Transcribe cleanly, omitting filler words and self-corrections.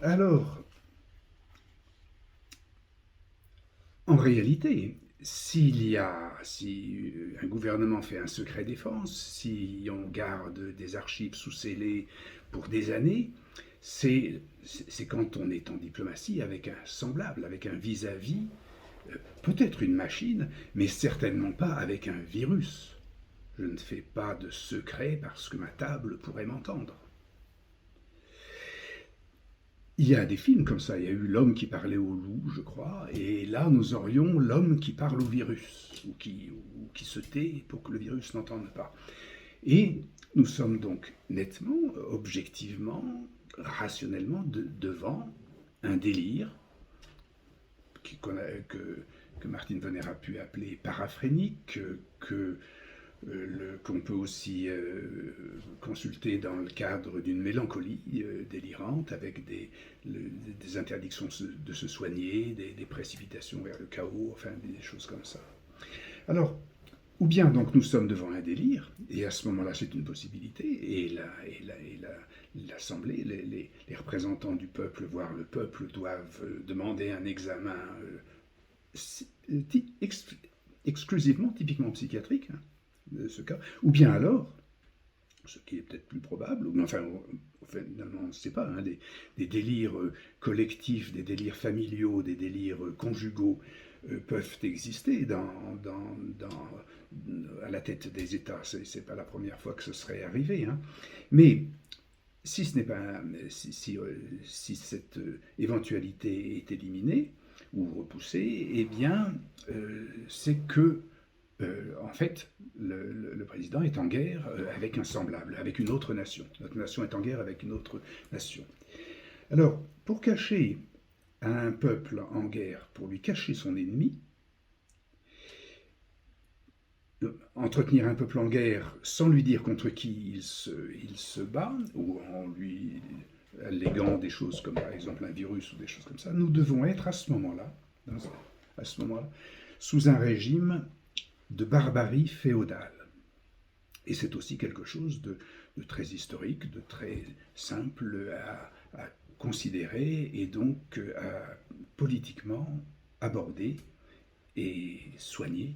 Alors, en réalité, si un gouvernement fait un secret défense, si on garde des archives sous scellés pour des années, c'est quand on est en diplomatie avec un semblable, avec un vis-à-vis, peut-être une machine, mais certainement pas avec un virus. Je ne fais pas de secret parce que ma table pourrait m'entendre. Il y a des films comme ça. Il y a eu L'homme qui parlait au loup, je crois, et là nous aurions l'homme qui parle au virus, ou qui se tait pour que le virus n'entende pas. Et nous sommes donc nettement, objectivement, rationnellement devant un délire que Martin Vonner a pu appeler paraphrénique, qu'on peut aussi consulter dans le cadre d'une mélancolie délirante avec des interdictions de se soigner, des précipitations vers le chaos, enfin des choses comme ça. Alors, ou bien donc nous sommes devant un délire, et à ce moment-là c'est une possibilité, l'Assemblée, les représentants du peuple, voire le peuple, doivent demander un examen exclusivement, typiquement psychiatrique, hein, de ce cas, ou bien alors, ce qui est peut-être plus probable, ou enfin, finalement on ne sait pas, hein, des délires collectifs, des délires familiaux, des délires conjugaux peuvent exister à la tête des États. C'est pas la première fois que ce serait arrivé, hein. Mais si ce n'est pas, si cette éventualité est éliminée ou repoussée, eh bien, c'est que en fait, le président est en guerre avec un semblable, avec une autre nation. Notre nation est en guerre avec une autre nation. Alors, pour cacher un peuple en guerre, pour lui cacher son ennemi, entretenir un peuple en guerre sans lui dire contre qui il se bat, ou en lui alléguant des choses comme par exemple un virus ou des choses comme ça, nous devons être à ce moment-là, sous un régime de barbarie féodale. Et c'est aussi quelque chose de très historique, de très simple à considérer et donc à politiquement aborder et soigner